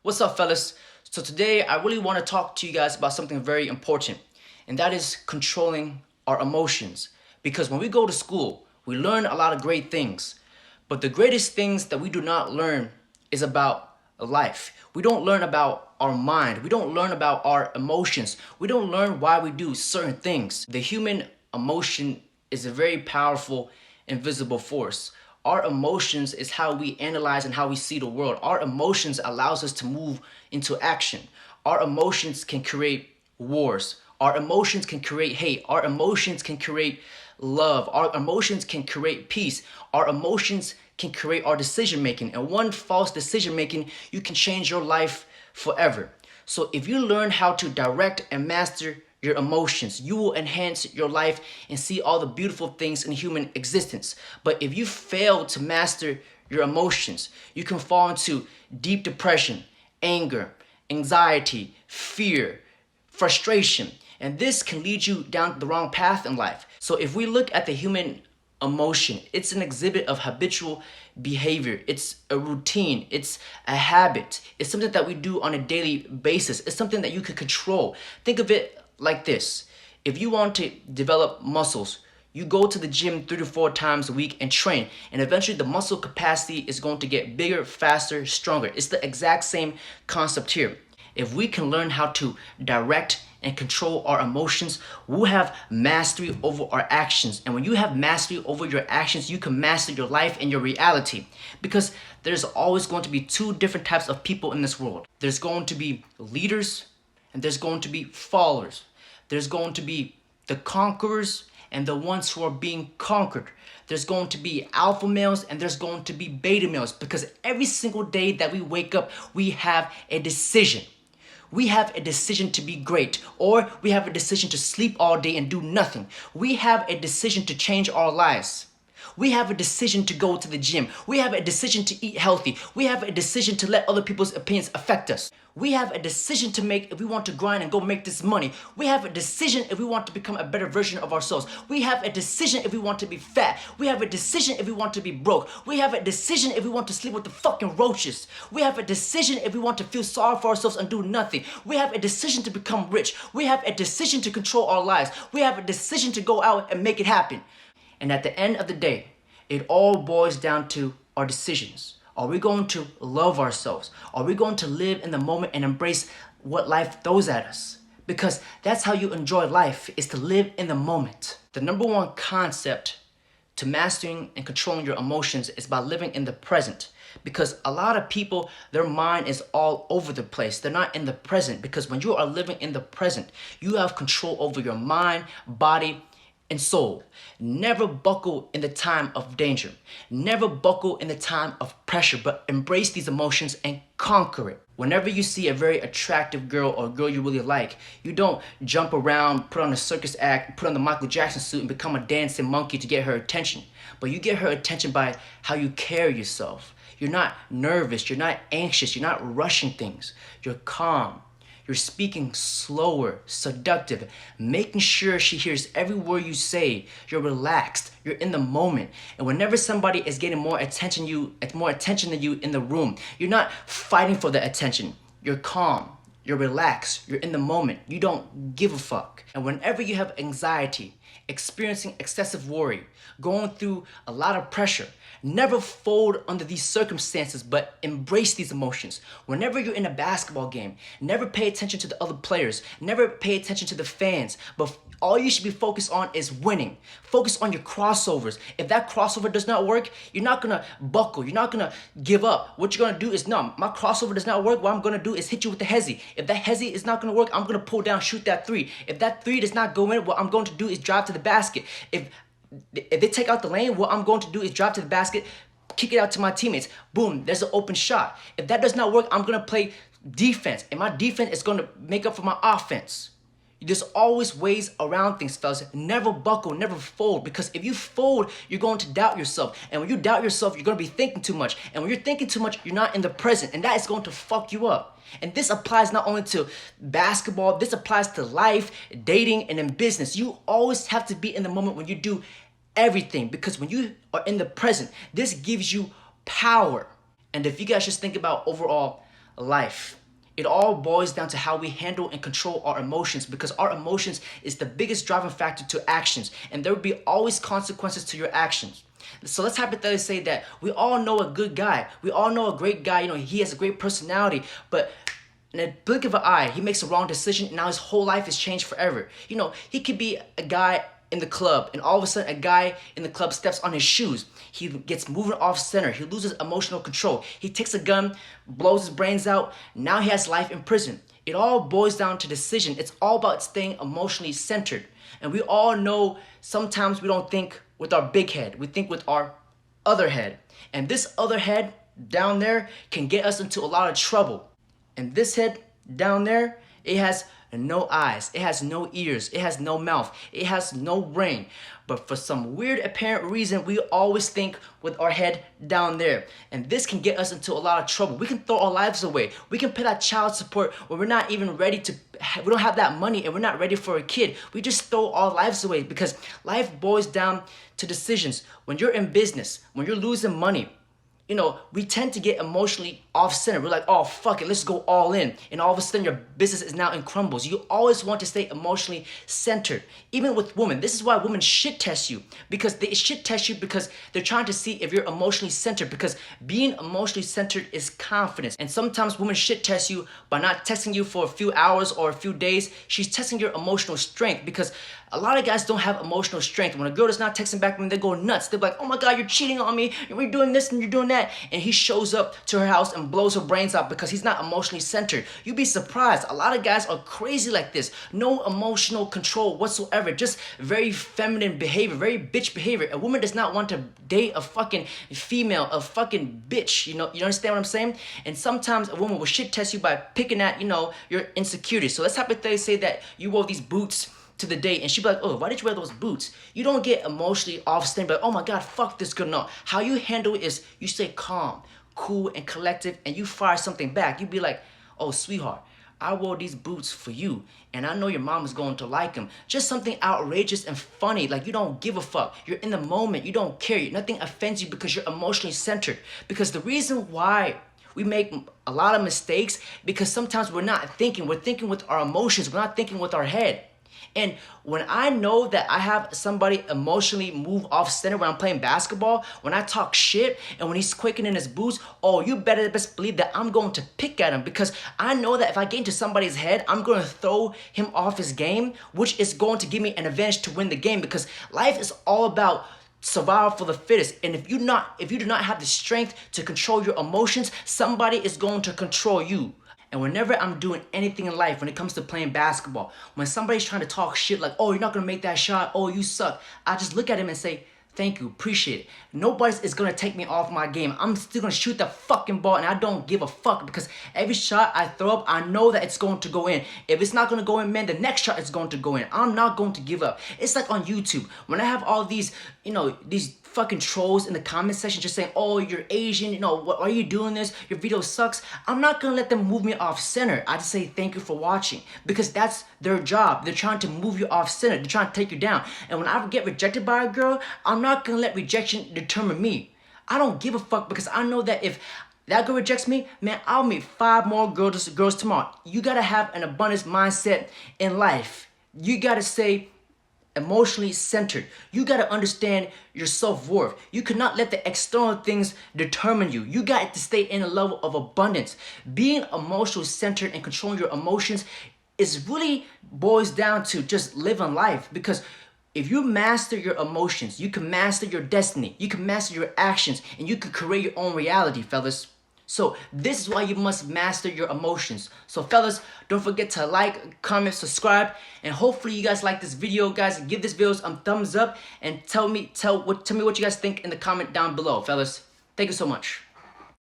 What's up, fellas? So today I really want to talk to you guys about something very important, and that is controlling our emotions. Because when we go to school, we learn a lot of great things, but the greatest things that we do not learn is about life. We don't learn about our mind. We don't learn about our emotions. We don't learn why we do certain things. The human emotion is a very powerful, invisible force. Our emotions is how we analyze and how we see the world. Our emotions allows us to move into action. Our emotions can create wars. Our emotions can create hate. Our emotions can create love. Our emotions can create peace. Our emotions can create our decision making. And one false decision making, you can change your life forever. So if you learn how to direct and master your emotions, you will enhance your life and see all the beautiful things in human existence. But if you fail to master your emotions, you can fall into deep depression, anger, anxiety, fear, frustration, and this can lead you down the wrong path in life. So if we look at the human emotion, it's an exhibit of habitual behavior. It's a routine. It's a habit. It's something that we do on a daily basis. It's something that you can control. Think of it like this. If you want to develop muscles, you go to the gym 3 to 4 times a week and train, and eventually the muscle capacity is going to get bigger, faster, stronger. It's the exact same concept here. If we can learn how to direct and control our emotions, we'll have mastery over our actions. And when you have mastery over your actions, you can master your life and your reality. Because there's always going to be two different types of people in this world. There's going to be leaders and there's going to be followers. There's going to be the conquerors and the ones who are being conquered. There's going to be alpha males and there's going to be beta males, because every single day that we wake up, we have a decision. We have a decision to be great, or we have a decision to sleep all day and do nothing. We have a decision to change our lives. We have a decision to go to the gym. We have a decision to eat healthy. We have a decision to let other people's opinions affect us. We have a decision to make if we want to grind and go make this money. We have a decision if we want to become a better version of ourselves. We have a decision if we want to be fat. We have a decision if we want to be broke. We have a decision if we want to sleep with the fucking roaches. We have a decision if we want to feel sorry for ourselves and do nothing. We have a decision to become rich. We have a decision to control our lives. We have a decision to go out and make it happen. And at the end of the day, it all boils down to our decisions. Are we going to love ourselves? Are we going to live in the moment and embrace what life throws at us? Because that's how you enjoy life, is to live in the moment. The number one concept to mastering and controlling your emotions is by living in the present. Because a lot of people, their mind is all over the place. They're not in the present. Because when you are living in the present, you have control over your mind, body, and soul. Never buckle in the time of danger. Never buckle in the time of pressure, but embrace these emotions and conquer it. Whenever you see a very attractive girl or a girl you really like, you don't jump around, put on a circus act, put on the Michael Jackson suit and become a dancing monkey to get her attention. But you get her attention by how you carry yourself. You're not nervous, you're not anxious, you're not rushing things. You're calm. You're speaking slower, seductive, making sure she hears every word you say. You're relaxed. You're in the moment. And whenever somebody is getting more attention than you in the room, you're not fighting for the attention. You're calm. You're relaxed. You're in the moment. You don't give a fuck. And whenever you have anxiety, experiencing excessive worry, going through a lot of pressure, never fold under these circumstances, but embrace these emotions. Whenever you're in a basketball game, never pay attention to the other players, never pay attention to the fans, but all you should be focused on is winning. Focus on your crossovers. If that crossover does not work, you're not gonna buckle. You're not gonna give up. What you're gonna do is, no, my crossover does not work. What I'm gonna do is hit you with the hezzy. If that hezzy is not gonna work, I'm gonna pull down, shoot that three. If that three does not go in, what I'm going to do is drive to the basket. If they take out the lane, what I'm going to do is drive to the basket, kick it out to my teammates. Boom, there's an open shot. If that does not work, I'm going to play defense. And my defense is going to make up for my offense. There's always ways around things, fellas. Never buckle, never fold. Because if you fold, you're going to doubt yourself. And when you doubt yourself, you're going to be thinking too much. And when you're thinking too much, you're not in the present. And that is going to fuck you up. And this applies not only to basketball, this applies to life, dating, and in business. You always have to be in the moment when you do everything. Because when you are in the present, this gives you power. And if you guys just think about overall life. It all boils down to how we handle and control our emotions, because our emotions is the biggest driving factor to actions, and there will be always consequences to your actions. So let's hypothetically say that we all know a good guy. We all know a great guy. He has a great personality, but in a blink of an eye, he makes a wrong decision, and now his whole life is changed forever. He could be a guy in the club, and all of a sudden a guy in the club steps on his shoes. He gets moving off center. He loses emotional control. He takes a gun, blows his brains out. Now he has life in prison. It all boils down to decision. It's all about staying emotionally centered. And we all know sometimes we don't think with our big head. We think with our other head. And this other head down there can get us into a lot of trouble. And this head down there, it has no eyes, it has no ears, it has no mouth, it has no brain. But for some weird apparent reason, we always think with our head down there. And this can get us into a lot of trouble. We can throw our lives away. We can pay that child support when we're not even ready to, we don't have that money and we're not ready for a kid. We just throw our lives away because life boils down to decisions. When you're in business, when you're losing money, we tend to get emotionally off-center. We're like, oh, fuck it, let's go all in. And all of a sudden, your business is now in crumbles. You always want to stay emotionally centered. Even with women, this is why women shit test you. Because they shit test you because they're trying to see if you're emotionally centered. Because being emotionally centered is confidence. And sometimes women shit test you by not texting you for a few hours or a few days. She's testing your emotional strength, because a lot of guys don't have emotional strength. When a girl is not texting back when they go nuts, they're like, oh my God, you're cheating on me. You're doing this and you're doing that. And he shows up to her house and blows her brains out because he's not emotionally centered. You'd be surprised. A lot of guys are crazy like this. No emotional control whatsoever. Just very feminine behavior, very bitch behavior. A woman does not want to date a fucking female, a fucking bitch. You understand what I'm saying? And sometimes a woman will shit test you by picking at, your insecurities. So let's hypothetically say that you wore these boots to the date, and she'd be like, oh, why did you wear those boots? You don't get emotionally off-center, but oh my God, fuck this girl. No. How you handle it is you stay calm, cool, and collective, and you fire something back. You'd be like, oh, sweetheart, I wore these boots for you, and I know your mom is going to like them. Just something outrageous and funny, like you don't give a fuck. You're in the moment. You don't care. Nothing offends you because you're emotionally centered. Because the reason why we make a lot of mistakes, because sometimes we're not thinking. We're thinking with our emotions. We're not thinking with our head. And when I know that I have somebody emotionally move off center when I'm playing basketball, when I talk shit and when he's quaking in his boots, oh, you better best believe that I'm going to pick at him, because I know that if I get into somebody's head, I'm going to throw him off his game, which is going to give me an advantage to win the game, because life is all about survival for the fittest. And if you do not have the strength to control your emotions, somebody is going to control you. And whenever I'm doing anything in life, when it comes to playing basketball, when somebody's trying to talk shit like, oh, you're not gonna make that shot, oh, you suck, I just look at him and say, thank you, appreciate it. Nobody is gonna take me off my game. I'm still gonna shoot the fucking ball, and I don't give a fuck, because every shot I throw up, I know that it's going to go in. If it's not gonna go in, man, the next shot is going to go in. I'm not going to give up. It's like on YouTube, when I have all these, these fucking trolls in the comment section just saying, oh, you're Asian, what are you doing this? Your video sucks. I'm not gonna let them move me off center. I just say thank you for watching, because that's their job. They're trying to move you off center. They're trying to take you down. And when I get rejected by a girl, I'm not gonna let rejection determine me. I don't give a fuck, because I know that if that girl rejects me, man, I'll meet 5 more girls tomorrow. You gotta have an abundance mindset in life. You gotta say emotionally centered. You got to understand your self-worth. You cannot let the external things determine you. You got to stay in a level of abundance. Being emotionally centered and controlling your emotions is really boils down to just living life, because if you master your emotions, you can master your destiny, you can master your actions, and you can create your own reality, fellas. So this is why you must master your emotions. So fellas, don't forget to like, comment, subscribe, and hopefully you guys like this video, guys. Give this video a thumbs up and tell me what you guys think in the comment down below, fellas. Thank you so much.